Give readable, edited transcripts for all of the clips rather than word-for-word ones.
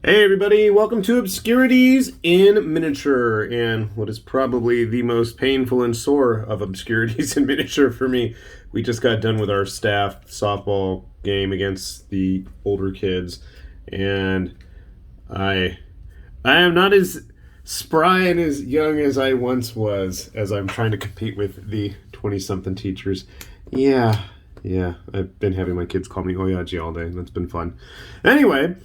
Hey everybody, welcome to Obscurities in Miniature, and what is probably the most painful and sore of Obscurities in Miniature for me. We just got done with our staff softball game against the older kids, and I am not as spry and as young as I once was, as I'm trying to compete with the 20-something teachers. Yeah, I've been having my kids call me Oyaji all day, and that's been fun. Anyway,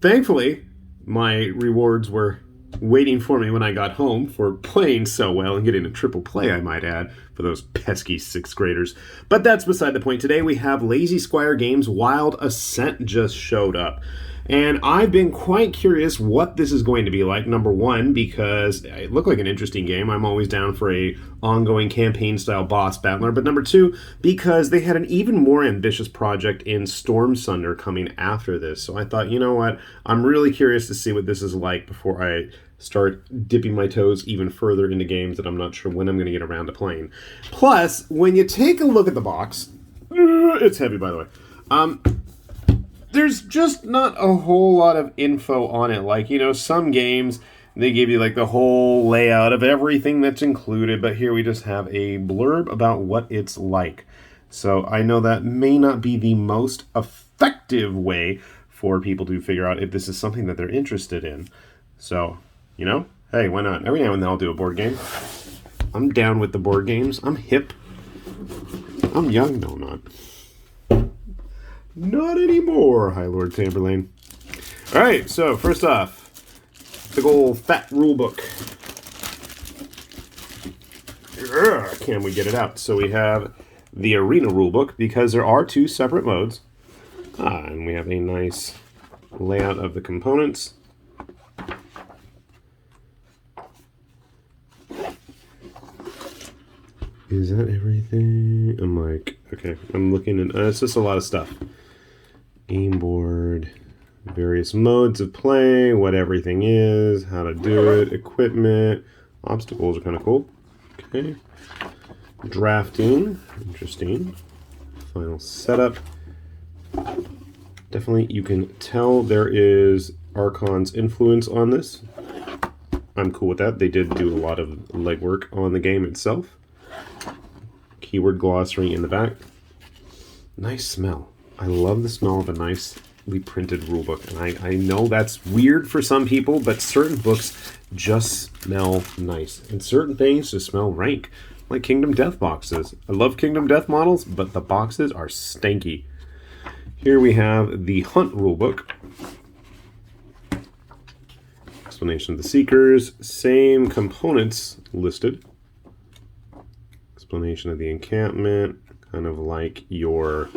thankfully, my rewards were waiting for me when I got home for playing so well and getting a triple play, I might add, for those pesky 6th graders. But that's beside the point. Today we have Lazy Squire Games' Wild Assent just showed up. And I've been quite curious what this is going to be like, number one, because it looked like an interesting game. I'm always down for a ongoing campaign-style boss battler. But number two, because they had an even more ambitious project in Stormsunder coming after this. So I thought, you know what, I'm really curious to see what this is like before I start dipping my toes even further into games that I'm not sure when I'm going to get around to playing. Plus, when you take a look at the box, it's heavy, by the way, there's just not a whole lot of info on it. Like, you know, some games, they give you like the whole layout of everything that's included, but here we just have a blurb about what it's like. So I know that may not be the most effective way for people to figure out if this is something that they're interested in. So, you know, hey, why not? Every now and then I'll do a board game. I'm down with the board games. I'm hip. I'm young. No, I'm not. Not anymore, High Lord Tamberlane. Alright, so first off, big old fat rulebook. Can we get it out? So we have the arena rulebook, because there are 2 separate modes. And we have a nice layout of the components. Is that everything? I'm like, okay, I'm looking at, it's just a lot of stuff. Game board, various modes of play, what everything is, how to do it, equipment, obstacles are kind of cool. Okay. Drafting, interesting. Final setup. Definitely, you can tell there is Archon's influence on this. I'm cool with that. They did do a lot of legwork on the game itself. Keyword glossary in the back. Nice smell. I love the smell of a nicely printed rulebook. And I know that's weird for some people, but certain books just smell nice. And certain things just smell rank, like Kingdom Death boxes. I love Kingdom Death models, but the boxes are stanky. Here we have the Hunt rulebook. Explanation of the Seekers. Same components listed. Explanation of the encampment. Kind of like your...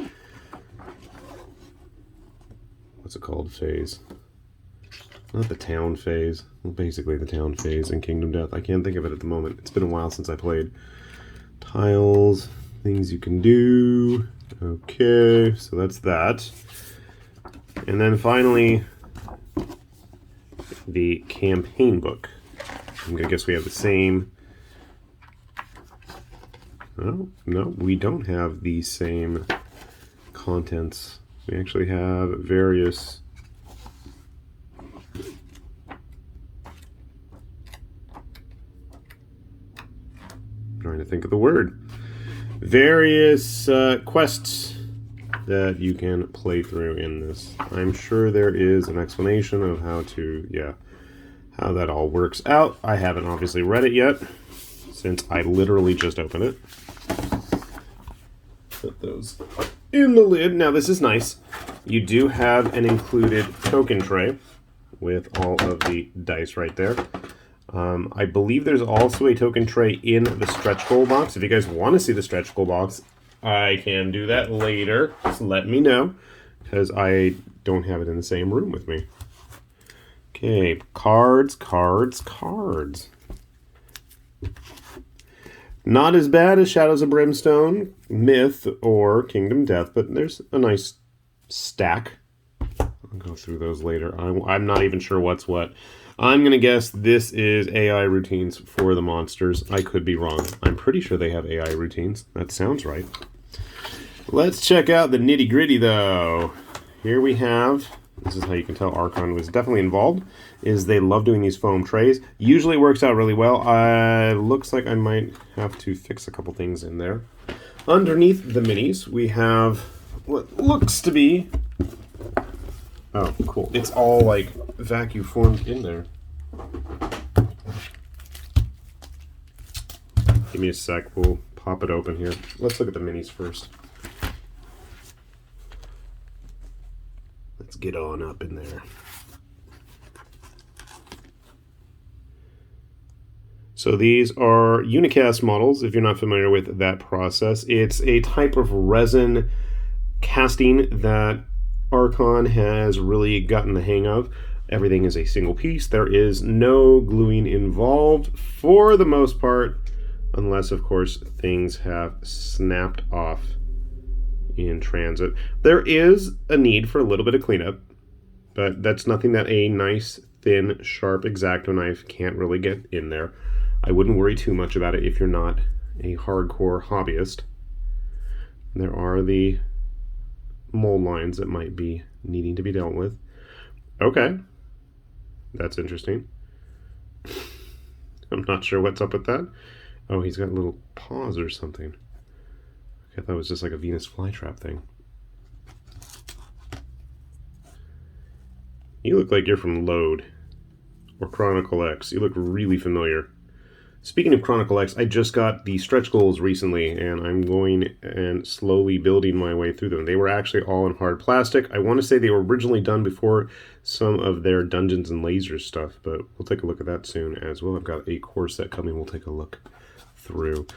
what's it called? Phase. Not the town phase. Well, basically the town phase in Kingdom Death. I can't think of it at the moment. It's been a while since I played. Tiles. Things you can do. Okay, so that's that. And then finally, the campaign book. I'm going to guess we have the same... oh, no, we don't have the same contents. We actually have various trying to think of the word. Various quests that you can play through in this. I'm sure there is an explanation of how to, how that all works out. I haven't obviously read it yet, since I literally just opened it. Put those in the lid. Now this is nice. You do have an included token tray with all of the dice right there. I believe there's also a token tray in the stretch goal box. If you guys want to see the stretch goal box, I can do that later. Just let me know, because I don't have it in the same room with me. Okay, cards. Not as bad as Shadows of Brimstone, Myth, or Kingdom Death, but there's a nice stack. I'll go through those later. I'm not even sure what's what. I'm going to guess this is AI routines for the monsters. I could be wrong. I'm pretty sure they have AI routines. That sounds right. Let's check out the nitty-gritty, though. Here we have this is how you can tell Archon was definitely involved, is they love doing these foam trays. Usually works out really well. Looks like I might have to fix a couple things in there. Underneath the minis, we have what looks to be... Oh, cool. It's all, like, vacuum formed in there. Give me a sec. We'll pop it open here. Let's look at the minis first. Let's get on up in there. So these are unicast models, if you're not familiar with that process. It's a type of resin casting that Archon has really gotten the hang of. Everything is a single piece. There is no gluing involved for the most part, unless, of course, things have snapped off in transit. There is a need for a little bit of cleanup, but that's nothing that a nice, thin, sharp X-Acto knife can't really get in there. I wouldn't worry too much about it if you're not a hardcore hobbyist. There are the mold lines that might be needing to be dealt with. Okay. That's interesting. I'm not sure what's up with that. Oh, he's got little paws or something. I thought it was just like a Venus flytrap thing. You look like you're from Load or Chronicle X. You look really familiar. Speaking of Chronicle X, I just got the stretch goals recently, and I'm going and slowly building my way through them. They were actually all in hard plastic. I want to say they were originally done before some of their Dungeons and Lasers stuff, but we'll take a look at that soon as well. I've got a core set coming. We'll take a look through.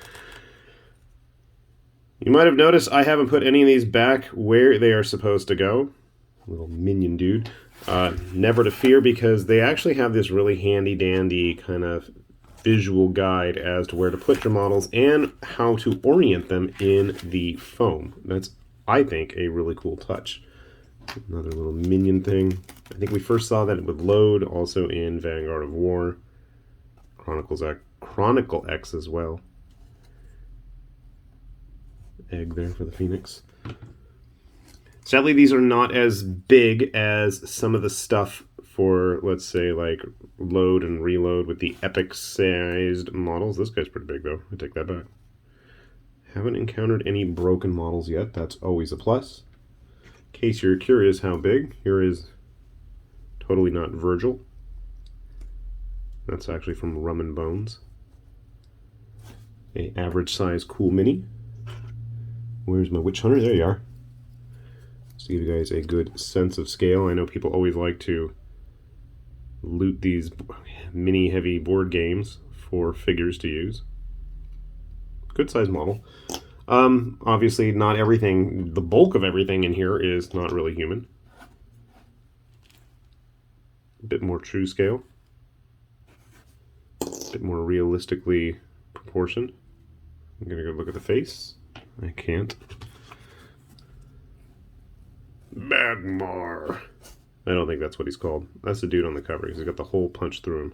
You might have noticed I haven't put any of these back where they are supposed to go. Little minion dude. Never to fear, because they actually have this really handy-dandy kind of visual guide as to where to put your models and how to orient them in the foam. That's, I think, a really cool touch. Another little minion thing. I think we first saw that with Load, also in Vanguard of War. Chronicle X as well. Egg there for the Phoenix. Sadly, these are not as big as some of the stuff for, let's say, like Load and Reload with the epic-sized models. This guy's pretty big, though. I take that back. Haven't encountered any broken models yet. That's always a plus. In case you're curious how big, here is Totally Not Virgil. That's actually from Rum and Bones. A average size cool mini. Where's my Witch Hunter? There you are. Just to give you guys a good sense of scale. I know people always like to loot these mini heavy board games for figures to use. Good size model. Obviously not everything, the bulk of everything in here is not really human. A bit more true scale. A bit more realistically proportioned. I'm gonna go look at the face. I can't. Magmar. I don't think that's what he's called. That's the dude on the cover. He's got the hole punched through him.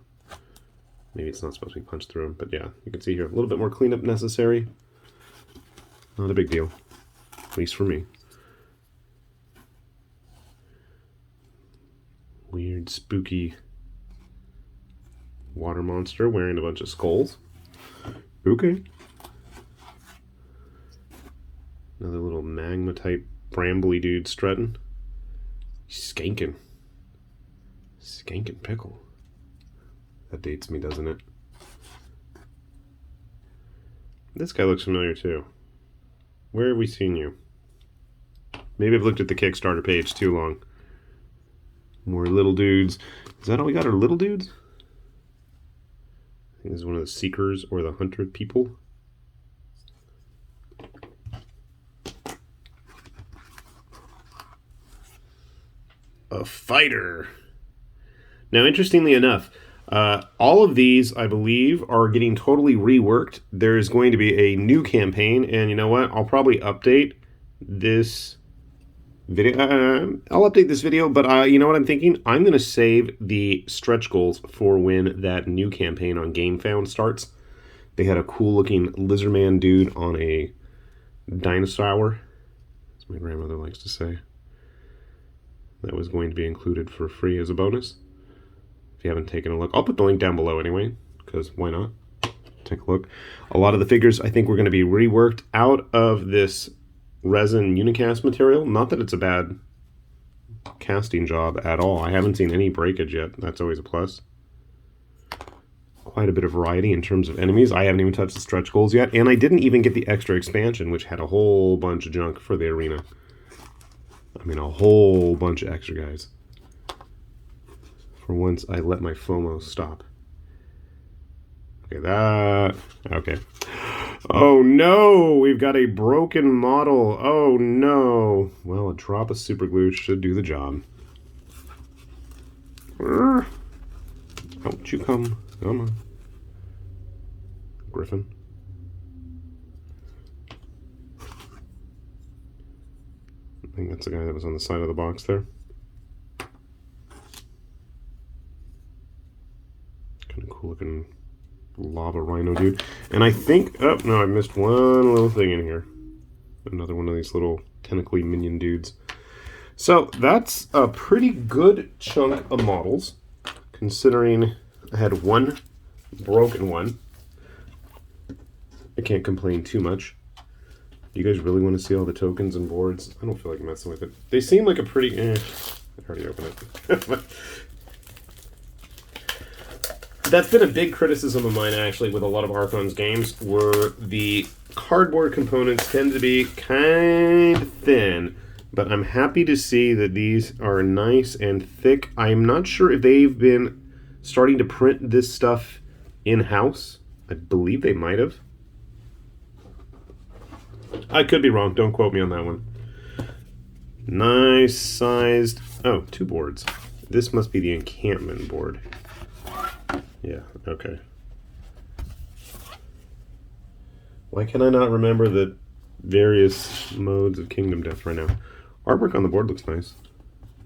Maybe it's not supposed to be punched through him, but yeah, you can see here a little bit more cleanup necessary. Not a big deal, at least for me. Weird, spooky water monster wearing a bunch of skulls. Okay. Another little magma type brambly dude strutting. Skankin'. Skankin' Pickle. That dates me, doesn't it? This guy looks familiar too. Where have we seen you? Maybe I've looked at the Kickstarter page too long. More little dudes. Is that all we got, are little dudes? I think this is one of the Seekers or the Hunter people. A fighter. Now, interestingly enough, all of these, I believe, are getting totally reworked. There's going to be a new campaign, and you know what? I'll probably update this video. I'll update this video, but you know what I'm thinking? I'm going to save the stretch goals for when that new campaign on GameFound starts. They had a cool-looking lizardman dude on a dinosaur, as my grandmother likes to say. that was going to be included for free as a bonus. If you haven't taken a look, I'll put the link down below anyway, because why not? Take a look. A lot of the figures I think were going to be reworked out of this resin unicast material. Not that it's a bad casting job at all. I haven't seen any breakage yet. That's always a plus. Quite a bit of variety in terms of enemies. I haven't even touched the stretch goals yet, and I didn't even get the extra expansion, which had a whole bunch of junk for the arena. I mean, a whole bunch of extra guys. For once, I let my FOMO stop. Okay. Oh no, we've got a broken model. Oh no. Well, a drop of super glue should do the job. Out you come. Come on. Griffin. I think that's the guy that was on the side of the box there. Kind of cool looking lava rhino dude. And I think, oh no, I missed one little thing in here. Another one of these little tentacly minion dudes. So that's a pretty good chunk of models, considering I had one broken one. I can't complain too much. You guys really want to see all the tokens and boards? I don't feel like messing with it. They seem like a pretty, I already opened it. That's been a big criticism of mine, actually, with a lot of Archon's games, where the cardboard components tend to be kind of thin. But I'm happy to see that these are nice and thick. I'm not sure if they've been starting to print this stuff in-house. I believe they might have. I could be wrong. Don't quote me on that one. Nice sized... Oh, 2 boards. This must be the encampment board. Yeah, okay. Why can I not remember the various modes of Kingdom Death right now? Artwork on the board looks nice.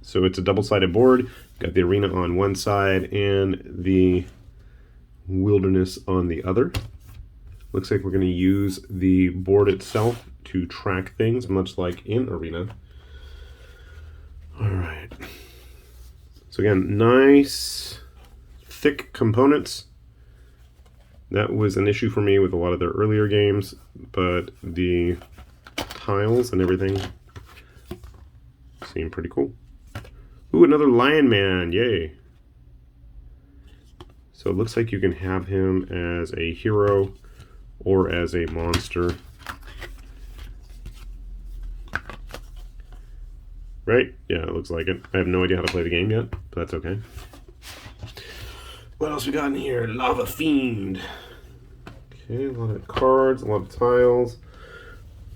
So it's a double-sided board. Got the arena on one side and the wilderness on the other. Looks like we're going to use the board itself to track things, much like in Arena. All right. So again, nice, thick components. That was an issue for me with a lot of their earlier games, but the tiles and everything seem pretty cool. Ooh, another Lion Man, yay. So it looks like you can have him as a hero or as a monster. Right? Yeah, it looks like it. I have no idea how to play the game yet, but that's okay. What else we got in here? Lava Fiend. Okay, a lot of cards, a lot of tiles.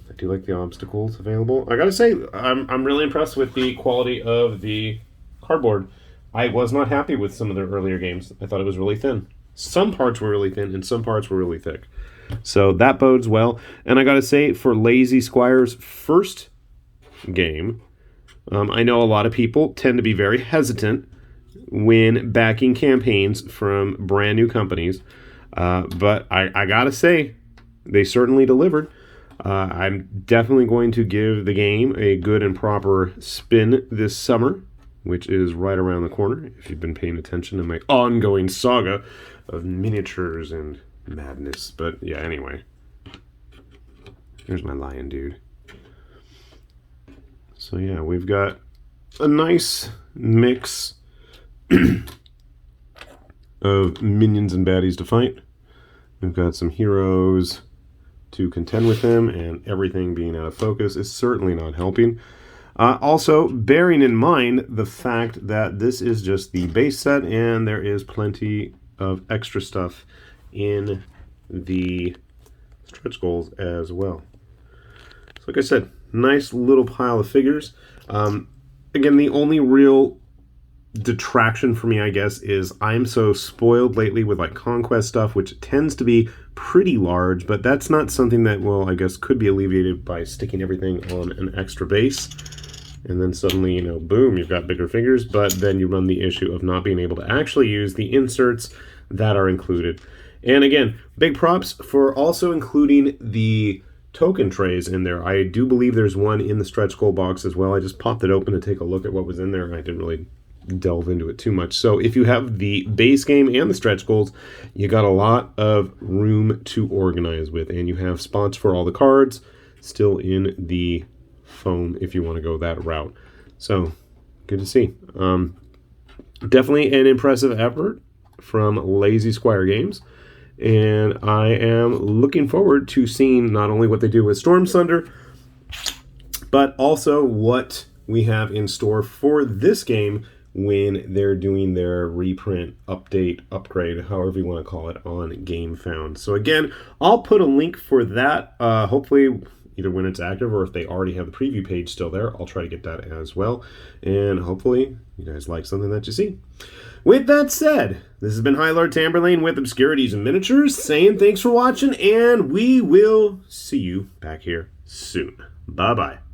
I do like the obstacles available. I gotta say, I'm really impressed with the quality of the cardboard. I was not happy with some of their earlier games. I thought it was really thin. Some parts were really thin and some parts were really thick. So that bodes well. And I gotta say, for Lazy Squire's first game, I know a lot of people tend to be very hesitant when backing campaigns from brand new companies. But I gotta say, they certainly delivered. I'm definitely going to give the game a good and proper spin this summer, which is right around the corner, if you've been paying attention to my ongoing saga of miniatures and madness. But yeah, anyway. Here's my lion dude. So yeah, we've got a nice mix of minions and baddies to fight. We've got some heroes to contend with them, and everything being out of focus is certainly not helping. Also, bearing in mind the fact that this is just the base set and there is plenty of extra stuff in the stretch goals as well. So like I said, nice little pile of figures. Again, the only real detraction for me, I guess, is I'm so spoiled lately with like Conquest stuff, which tends to be pretty large, but that's not something that, well, I guess could be alleviated by sticking everything on an extra base. And then suddenly, you know, boom, you've got bigger figures, but then you run the issue of not being able to actually use the inserts that are included. And again, big props for also including the token trays in there. I do believe there's one in the stretch goal box as well. I just popped it open to take a look at what was in there. I didn't really delve into it too much. So if you have the base game and the stretch goals, you got a lot of room to organize with, and you have spots for all the cards still in the foam if you want to go that route. So good to see. Definitely an impressive effort from Lazy Squire Games, and I am looking forward to seeing not only what they do with Stormsunder, but also what we have in store for this game when they're doing their reprint, update, upgrade, however you want to call it, on GameFound. So again, I'll put a link for that, hopefully either when it's active or if they already have the preview page still there. I'll try to get that as well, and hopefully you guys like something that you see. With that said, this has been High Lord Tamberlane with Obscurities and Miniatures, saying thanks for watching, and we will see you back here soon. Bye-bye.